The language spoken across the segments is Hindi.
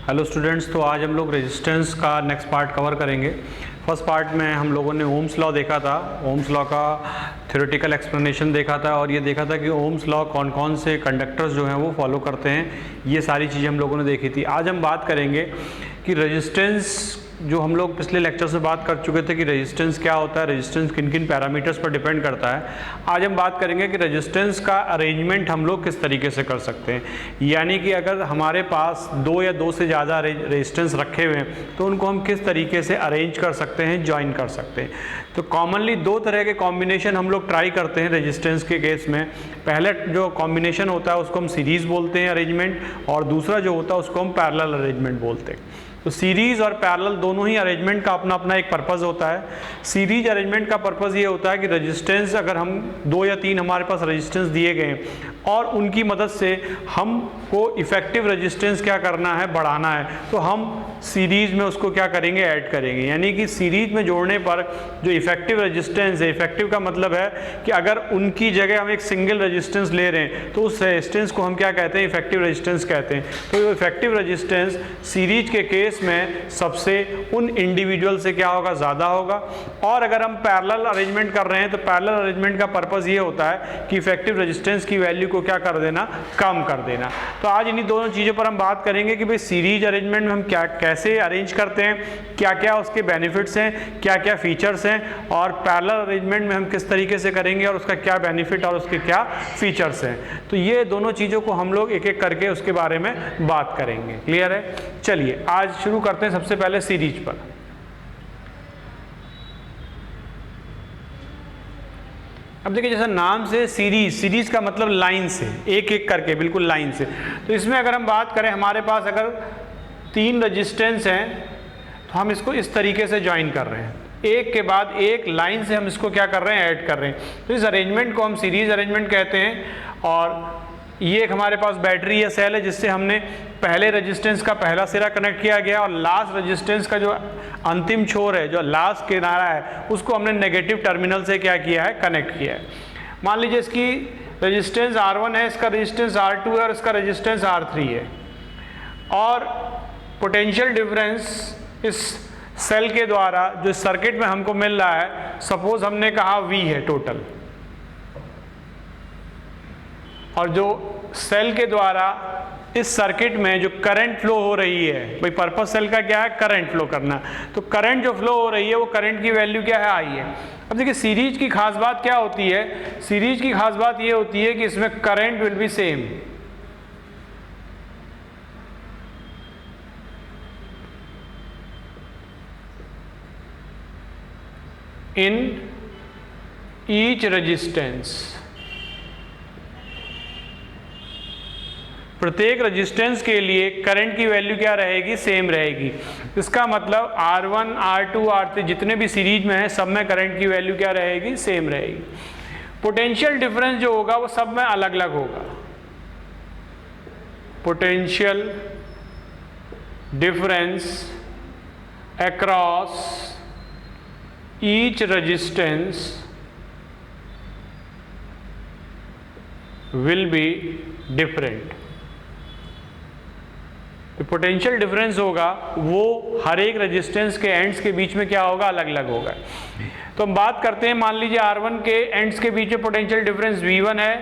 हेलो स्टूडेंट्स, तो आज हम लोग रेजिस्टेंस का नेक्स्ट पार्ट कवर करेंगे। फर्स्ट पार्ट में हम लोगों ने ओम्स लॉ देखा था, ओम्स लॉ का थ्योरेटिकल एक्सप्लेनेशन देखा था और ये देखा था कि ओम्स लॉ कौन कौन से कंडक्टर्स जो हैं वो फॉलो करते हैं, ये सारी चीज़ें हम लोगों ने देखी थी। आज हम बात करेंगे कि रेजिस्टेंस, जो हम लोग पिछले लेक्चर से बात कर चुके थे कि रेजिस्टेंस क्या होता है, रेजिस्टेंस किन किन पैरामीटर्स पर डिपेंड करता है। आज हम बात करेंगे कि रेजिस्टेंस का अरेंजमेंट हम लोग किस तरीके से कर सकते हैं, यानी कि अगर हमारे पास दो या दो से ज़्यादा रेजिस्टेंस रखे हुए हैं तो उनको हम किस तरीके से अरेंज कर सकते हैं, ज्वाइन कर सकते हैं। तो कॉमनली दो तरह के कॉम्बिनेशन हम लोग ट्राई करते हैं रेजिस्टेंस के केस में। पहले जो कॉम्बिनेशन होता है उसको हम सीरीज़ बोलते हैं अरेंजमेंट, और दूसरा जो होता है उसको हम पैरेलल अरेंजमेंट बोलते हैं। तो सीरीज़ और पैरेलल दोनों ही अरेंजमेंट का अपना अपना एक पर्पज़ होता है। सीरीज अरेंजमेंट का पर्पज़ ये होता है कि रेजिस्टेंस, अगर हम दो या तीन हमारे पास रेजिस्टेंस दिए गए और उनकी मदद से हमको इफेक्टिव रेजिस्टेंस क्या करना है, बढ़ाना है, तो हम सीरीज़ में उसको क्या करेंगे, ऐड करेंगे। यानी कि सीरीज में जोड़ने पर जो इफेक्टिव रेजिस्टेंस है, इफेक्टिव का मतलब है कि अगर उनकी जगह हम एक सिंगल रेजिस्टेंस ले रहे हैं तो उस रेजिस्टेंस को हम क्या कहते हैं, इफेक्टिव रेजिस्टेंस कहते हैं। तो ये इफेक्टिव रेजिस्टेंस सीरीज के केस में सबसे उन इंडिविजुअल से क्या होगा, ज़्यादा होगा। और अगर हम पैरेलल अरेंजमेंट कर रहे हैं तो पैरेलल अरेंजमेंट का पर्पज़ ये होता है कि इफेक्टिव रेजिस्टेंस की वैल्यू को क्या कर देना, कम कर देना। तो आज इन्हीं दोनों चीज़ों पर हम बात करेंगे कि भाई सीरीज अरेंजमेंट में हम क्या कैसे अरेंज करते हैं, क्या क्या उसके बेनिफिट्स हैं, क्या क्या फीचर्स हैं, और पैरेलल अरेंजमेंट में हम किस तरीके से करेंगे और उसका क्या बेनिफिट और उसके क्या फीचर्स हैं। तो ये दोनों चीज़ों को हम लोग एक एक करके उसके बारे में बात करेंगे। क्लियर है? चलिए आज शुरू करते हैं सबसे पहले सीरीज पर। अब देखिए, जैसा नाम से सीरीज, सीरीज का मतलब लाइन से, एक एक करके, बिल्कुल लाइन से। तो इसमें अगर हम बात करें, हमारे पास अगर तीन रेजिस्टेंस हैं तो हम इसको इस तरीके से ज्वाइन कर रहे हैं, एक के बाद एक लाइन से हम इसको क्या कर रहे हैं, ऐड कर रहे हैं। तो इस अरेंजमेंट को हम सीरीज अरेंजमेंट कहते हैं। और ये एक हमारे पास बैटरी या सेल है जिससे हमने पहले रेजिस्टेंस का पहला सिरा कनेक्ट किया गया और लास्ट रेजिस्टेंस का जो अंतिम छोर है, जो लास्ट किनारा है, उसको हमने नेगेटिव टर्मिनल से क्या किया है, कनेक्ट किया है। मान लीजिए इसकी रेजिस्टेंस R1 है, इसका रेजिस्टेंस R2 है और इसका रेजिस्टेंस R3 है। और पोटेंशियल डिफरेंस इस सेल के द्वारा जो सर्किट में हमको मिल रहा है, सपोज हमने कहा V है टोटल, और जो सेल के द्वारा इस सर्किट में जो करंट फ्लो हो रही है, भाई पर्पस सेल का क्या है, करंट फ्लो करना। तो करंट जो फ्लो हो रही है वो करंट की वैल्यू क्या है, I है। अब देखिए सीरीज की खास बात क्या होती है, सीरीज की खास बात ये होती है कि इसमें current will be same. In each resistance, प्रत्येक रेजिस्टेंस के लिए करंट की वैल्यू क्या रहेगी, सेम रहेगी। इसका मतलब R1, R2, R3 जितने भी सीरीज में है सब में करंट की वैल्यू क्या रहेगी, सेम रहेगी। पोटेंशियल डिफरेंस जो होगा वो सब में अलग अलग होगा। Potential difference across each resistance will be different. Potential difference होगा वो हर एक रेजिस्टेंस के एंड्स के बीच में क्या होगा, अलग अलग होगा। तो हम बात करते हैं, मान लीजिए R1 के एंड्स के बीच में पोटेंशियल डिफरेंस V1 है,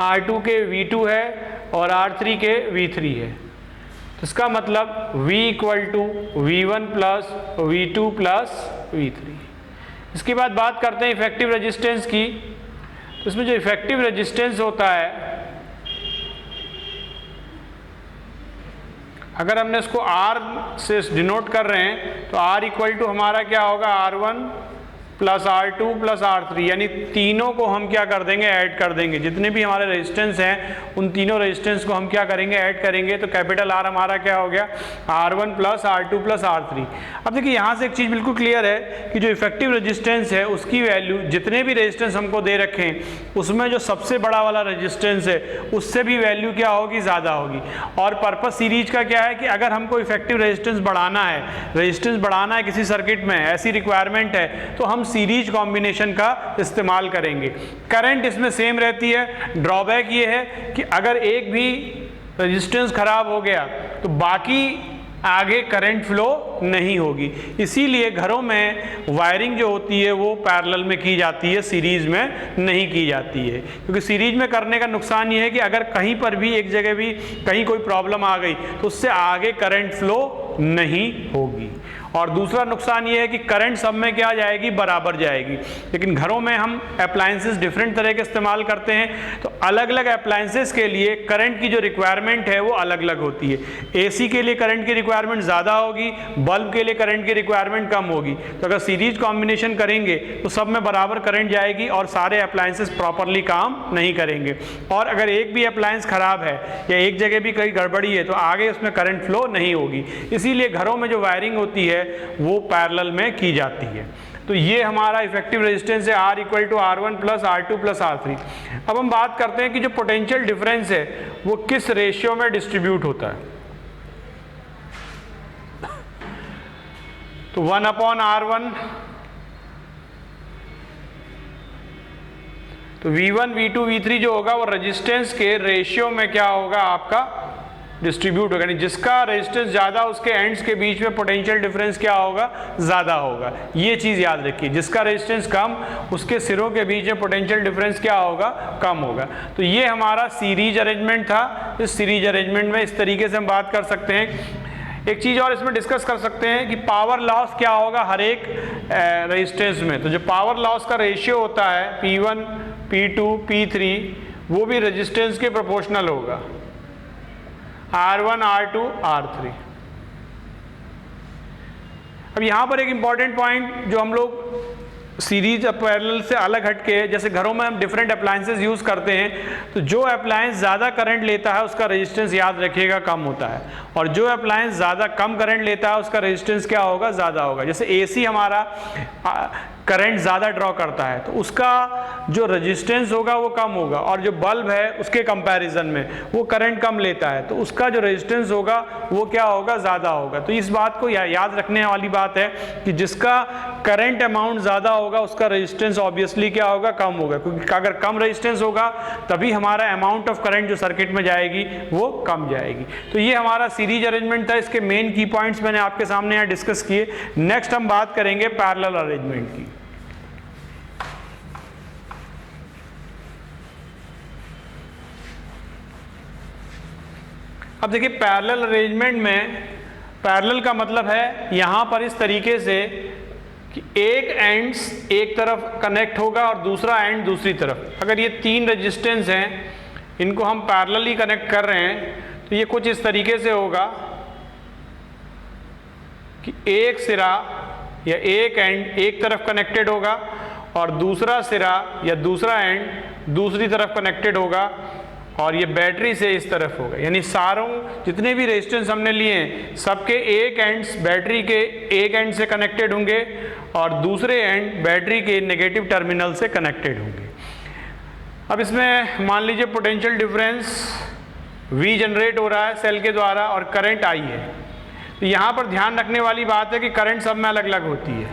R2 के V2 है और R3 के V3 है। तो इसका मतलब V equal to V1 plus V2 plus V3। इसके बाद बात करते हैं इफेक्टिव रेजिस्टेंस की। तो इसमें जो इफेक्टिव रेजिस्टेंस होता है, अगर हमने इसको R से डिनोट कर रहे हैं तो R इक्वल टू हमारा क्या होगा, R1 plus R2 plus R3, यानी तीनों को हम क्या कर देंगे, ऐड कर देंगे। जितने भी हमारे रेजिस्टेंस हैं उन तीनों रेजिस्टेंस को हम क्या करेंगे, ऐड करेंगे। तो कैपिटल R हमारा क्या हो गया, R1 plus R2 plus R3। अब देखिए यहाँ से एक चीज़ बिल्कुल क्लियर है कि जो इफेक्टिव रेजिस्टेंस है उसकी वैल्यू, जितने भी रेजिस्टेंस हमको दे रखे हैं उसमें जो सबसे बड़ा वाला रेजिस्टेंस है उससे भी वैल्यू क्या होगी, ज़्यादा होगी। और पर्पस सीरीज का क्या है कि अगर हमको इफेक्टिव रेजिस्टेंस बढ़ाना है, रेजिस्टेंस बढ़ाना है किसी सर्किट में, ऐसी रिक्वायरमेंट है, तो हम सीरीज कॉम्बिनेशन का इस्तेमाल करेंगे। करंट इसमें सेम रहती है। ड्रॉबैक ये है कि अगर एक भी रेजिस्टेंस खराब हो गया तो बाकी आगे करंट फ्लो नहीं होगी। इसीलिए घरों में वायरिंग जो होती है वो पैरेलल में की जाती है, सीरीज में नहीं की जाती है, क्योंकि सीरीज में करने का नुकसान ये है कि अगर कहीं पर भी एक जगह भी कहीं कोई प्रॉब्लम आ गई तो उससे आगे करंट फ्लो नहीं होगी। और दूसरा नुकसान ये है कि करंट सब में क्या जाएगी, बराबर जाएगी। लेकिन घरों में हम अप्लायंसेस डिफरेंट तरह के इस्तेमाल करते हैं, तो अलग अलग अप्लायंसेस के लिए करंट की जो रिक्वायरमेंट है वो अलग अलग होती है। एसी के लिए करंट की रिक्वायरमेंट ज़्यादा होगी, बल्ब के लिए करंट की रिक्वायरमेंट कम होगी। तो अगर सीरीज कॉम्बिनेशन करेंगे तो सब में बराबर करंट जाएगी और सारे अप्लायंसेस प्रॉपरली काम नहीं करेंगे। और अगर एक भी अप्लायंस खराब है या एक जगह भी कहीं गड़बड़ी है तो आगे उसमें करंट फ्लो नहीं होगी। इसीलिए घरों में जो वायरिंग होती है वो पैरेलल में की जाती है। तो ये हमारा इफेक्टिव रेजिस्टेंस है R = R1 + R2 + R3। अब हम बात करते हैं कि जो पोटेंशियल डिफरेंस है वो किस रेशियो में डिस्ट्रीब्यूट होता है। तो 1/R1, तो V1 V2 V3 जो होगा वो रेजिस्टेंस के रेशियो में क्या होगा, आपका डिस्ट्रीब्यूट होगा। यानी जिसका रेजिस्टेंस ज़्यादा उसके एंड्स के बीच में पोटेंशियल डिफरेंस क्या होगा, ज़्यादा होगा। ये चीज़ याद रखिए, जिसका रेजिस्टेंस कम उसके सिरों के बीच में पोटेंशियल डिफरेंस क्या होगा, कम होगा। तो ये हमारा सीरीज अरेंजमेंट था। इस सीरीज अरेंजमेंट में इस तरीके से हम बात कर सकते हैं। एक चीज़ और इसमें डिस्कस कर सकते हैं कि पावर लॉस क्या होगा हर एक रेजिस्टेंस में। तो जो पावर लॉस का रेशियो होता है P1 P2 P3 वो भी रेजिस्टेंस के प्रोपोर्शनल होगा, R1 R2 R3। अब यहाँ पर एक इंपॉर्टेंट पॉइंट जो हम लोग सीरीज पैरेलल से अलग हटके, जैसे घरों में हम डिफरेंट अप्लायंसेस यूज़ करते हैं, तो जो अप्लायंस ज़्यादा करंट लेता है उसका रेजिस्टेंस याद रखिएगा कम होता है, और जो अप्लायंस ज़्यादा कम करंट लेता है उसका रेजिस्टेंस क्या होगा, ज़्यादा होगा। जैसे एसी हमारा करंट ज़्यादा ड्रॉ करता है तो उसका जो रेजिस्टेंस होगा वो कम होगा, और जो बल्ब है उसके कंपैरिजन में वो करंट कम लेता है तो उसका जो रेजिस्टेंस होगा वो क्या होगा, ज़्यादा होगा। तो इस बात को याद रखने वाली बात है कि जिसका करंट अमाउंट ज़्यादा होगा उसका रेजिस्टेंस ऑब्वियसली क्या होगा, कम होगा, क्योंकि अगर कम रेजिस्टेंस होगा तभी हमारा अमाउंट ऑफ करंट जो सर्किट में जाएगी वो कम जाएगी। तो ये हमारा सीरीज अरेंजमेंट था। इसके मेन की पॉइंट्स मैंने आपके सामने यहाँ डिस्कस किए। नेक्स्ट हम बात करेंगे पैरेलल अरेंजमेंट की। अब देखिए पैरेलल अरेंजमेंट में, पैरेलल का मतलब है यहाँ पर इस तरीके से कि एक एंड्स एक तरफ कनेक्ट होगा और दूसरा एंड दूसरी तरफ। अगर ये तीन रेजिस्टेंस हैं इनको हम पैरेलली कनेक्ट कर रहे हैं तो ये कुछ इस तरीके से होगा कि एक सिरा या एक एंड एक तरफ कनेक्टेड होगा और दूसरा सिरा या दूसरा एंड दूसरी तरफ कनेक्टेड होगा, और ये बैटरी से इस तरफ होगा। यानी सारों जितने भी रेजिस्टेंस हमने लिए हैं सबके एक एंड्स बैटरी के एक एंड से कनेक्टेड होंगे और दूसरे एंड बैटरी के नेगेटिव टर्मिनल से कनेक्टेड होंगे। अब इसमें मान लीजिए पोटेंशियल डिफरेंस V जनरेट हो रहा है सेल के द्वारा और करंट I है। तो यहाँ पर ध्यान रखने वाली बात है कि करंट सब में अलग अलग होती है,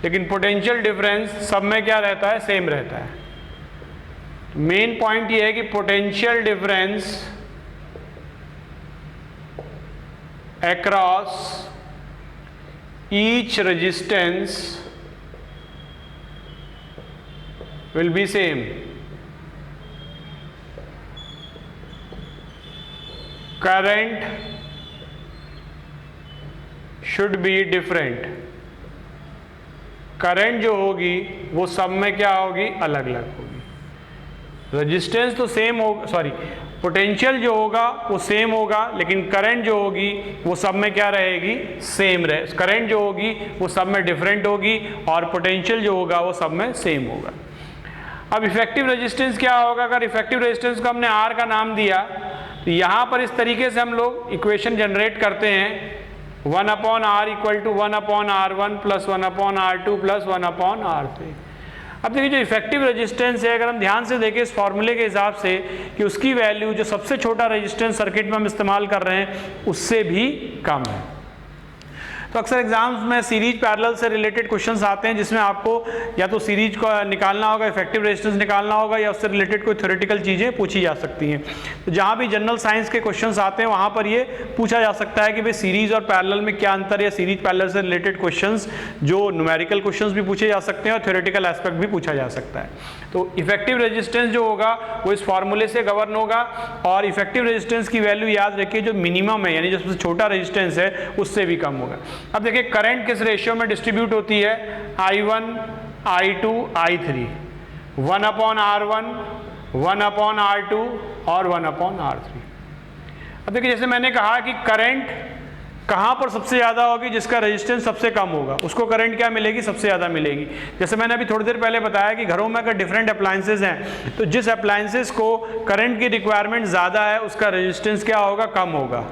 लेकिन पोटेंशियल डिफरेंस सब में क्या रहता है, सेम रहता है। मेन पॉइंट ये है कि potential difference across each resistance will be same. Current should be different. Current जो होगी वो सब में क्या होगी, अलग अलग होगी। रेजिस्टेंस तो सेम होगा, सॉरी पोटेंशियल जो होगा वो सेम होगा, लेकिन करंट जो होगी वो सब में क्या रहेगी, सेम रहे। करंट जो होगी वो सब में डिफरेंट होगी और पोटेंशियल जो होगा वो सब में सेम होगा। अब इफेक्टिव रेजिस्टेंस क्या होगा, अगर इफेक्टिव रेजिस्टेंस को हमने R का नाम दिया तो यहाँ पर इस तरीके से हम लोग इक्वेशन जनरेट करते हैं 1/R = 1/R1 + 1/R2 + 1/R3। अब देखिए जो इफेक्टिव रेजिस्टेंस है, अगर हम ध्यान से देखें इस फॉर्मूले के हिसाब से कि उसकी वैल्यू जो सबसे छोटा रेजिस्टेंस सर्किट में हम इस्तेमाल कर रहे हैं उससे भी कम है। तो अक्सर एग्जाम्स में सीरीज पैरेलल से रिलेटेड क्वेश्चंस आते हैं जिसमें आपको या तो सीरीज को निकालना होगा, इफेक्टिव रेजिस्टेंस निकालना होगा, या उससे रिलेटेड कोई थ्योरेटिकल चीज़ें पूछी जा सकती हैं। तो जहाँ भी जनरल साइंस के क्वेश्चंस आते हैं वहाँ पर ये पूछा जा सकता है कि भाई सीरीज और पैरेलल में क्या अंतर है, या सीरीज पैरेलल से रिलेटेड क्वेश्चंस जो न्यूमेरिकल क्वेश्चंस भी पूछे जा सकते हैं और थ्योरेटिकल एस्पेक्ट भी पूछा जा सकता है। तो इफेक्टिव रेजिस्टेंस जो होगा वो इस फॉर्मूले से गवर्न होगा, और इफेक्टिव रेजिस्टेंस की वैल्यू याद रखिए जो मिनिमम है यानी जो सबसे छोटा रेजिस्टेंस है उससे भी कम होगा। अब देखिए करंट किस रेशियो में डिस्ट्रीब्यूट होती है, I1 I2 I3, 1/R1, 1/R2 और 1/R3। अब देखिए जैसे मैंने कहा कि करंट कहाँ पर सबसे ज़्यादा होगी, जिसका रेजिस्टेंस सबसे कम होगा उसको करंट क्या मिलेगी, सबसे ज़्यादा मिलेगी। जैसे मैंने अभी थोड़ी देर पहले बताया कि घरों में अगर डिफरेंट अप्लायंसेज हैं तो जिस अप्लायंसेज को करंट की रिक्वायरमेंट ज़्यादा है उसका रेजिस्टेंस क्या होगा, कम होगा,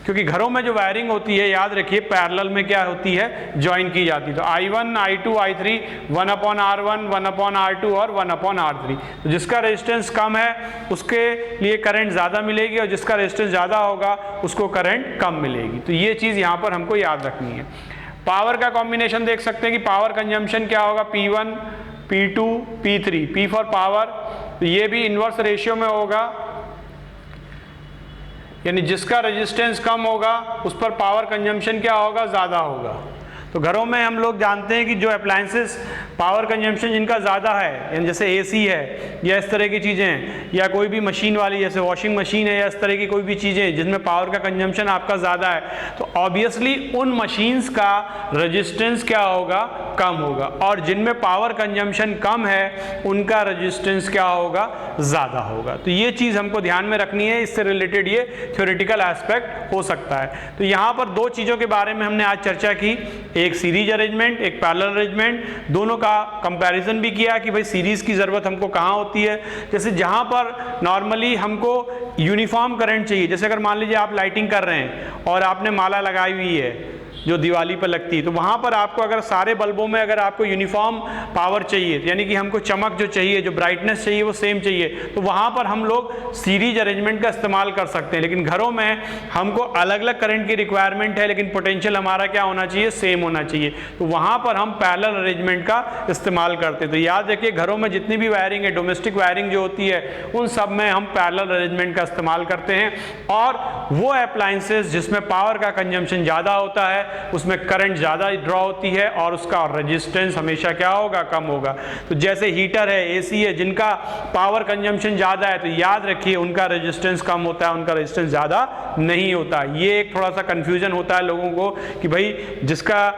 क्योंकि घरों में जो वायरिंग होती है याद रखिए पैरेलल में क्या होती है, ज्वाइन की जाती है। तो I1 I2 I3 1/R1 1/R2 और 1/R3। तो जिसका रेजिस्टेंस कम है उसके लिए करंट ज़्यादा मिलेगी और जिसका रेजिस्टेंस ज़्यादा होगा उसको करंट कम मिलेगी। तो ये चीज़ यहाँ पर हमको याद रखनी है। पावर का कॉम्बिनेशन देख सकते हैं कि पावर कंजम्पशन क्या होगा, P1 P2 P3, P for power, तो ये भी इन्वर्स रेशियो में होगा, यानी जिसका रेजिस्टेंस कम होगा उस पर पावर कंजम्पशन क्या होगा, ज़्यादा होगा। तो घरों में हम लोग जानते हैं कि जो अप्लायंसेस पावर कंजम्पशन जिनका ज़्यादा है, यानी जैसे एसी है या इस तरह की चीज़ें हैं, या कोई भी मशीन वाली जैसे वॉशिंग मशीन है या इस तरह की कोई भी चीज़ें जिनमें पावर का कंजम्पशन आपका ज़्यादा है, तो ऑब्वियसली उन मशीन्स का रेजिस्टेंस क्या होगा, कम होगा, और जिनमें पावर कंजम्पशन कम है उनका रेजिस्टेंस क्या होगा, ज़्यादा होगा। तो ये चीज़ हमको ध्यान में रखनी है, इससे रिलेटेड ये थ्योरेटिकल एस्पेक्ट हो सकता है। तो यहाँ पर दो चीज़ों के बारे में हमने आज चर्चा की, एक सीरीज अरेंजमेंट, एक पैरेलल अरेंजमेंट, दोनों का कंपैरिजन भी किया कि भाई सीरीज की ज़रूरत हमको कहाँ होती है। जैसे जहाँ पर नॉर्मली हमको यूनिफॉर्म करंट चाहिए, जैसे अगर मान लीजिए आप लाइटिंग कर रहे हैं और आपने माला लगाई हुई है जो दिवाली पर लगती है, तो वहाँ पर आपको अगर सारे बल्बों में अगर आपको यूनिफॉर्म पावर चाहिए, यानी कि हमको चमक जो चाहिए, जो ब्राइटनेस चाहिए वो सेम चाहिए, तो वहाँ पर हम लोग सीरीज अरेंजमेंट का इस्तेमाल कर सकते हैं। लेकिन घरों में हमको अलग अलग करंट की रिक्वायरमेंट है लेकिन पोटेंशियल हमारा क्या होना चाहिए, सेम होना चाहिए, तो वहाँ पर हम पैरेलल अरेंजमेंट का इस्तेमाल करते हैं। तो याद रखिए घरों में जितनी भी वायरिंग है, डोमेस्टिक वायरिंग जो होती है, उन सब में हम पैरेलल अरेंजमेंट का इस्तेमाल करते हैं, और वो अप्लायंसेस जिसमें पावर का कंजम्पशन ज़्यादा होता है उसमें करंट ज़्यादा ड्रॉ होती है और उसका रेजिस्टेंस हमेशा क्या होगा, कम होगा। तो जैसे हीटर है, एसी है, जिनका पावर कंजम्पशन ज़्यादा है तो याद रखिए उनका रेजिस्टेंस कम होता है, उनका रेजिस्टेंस ज़्यादा नहीं होता। ये एक थोड़ा सा कन्फ्यूजन होता है लोगों को कि भाई जिसका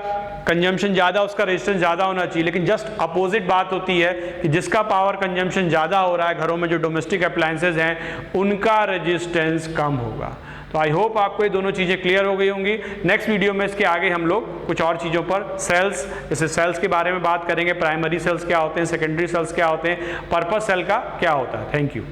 कंजम्पशन ज़्यादा उसका रेजिस्टेंस ज़्यादा होना चाहिए, लेकिन जस्ट अपोजिट बात होती है कि जिसका पावर कंजम्पशन ज़्यादा हो रहा है घरों में जो डोमेस्टिक अप्लायंसेज हैं उनका रेजिस्टेंस कम होगा। तो आई होप आपको ये दोनों चीज़ें क्लियर हो गई होंगी। नेक्स्ट वीडियो में इसके आगे हम लोग कुछ और चीज़ों पर सेल्स, जैसे सेल्स के बारे में बात करेंगे, प्राइमरी सेल्स क्या होते हैं, सेकेंडरी सेल्स क्या होते हैं, पर्पस सेल का क्या होता है। Thank you.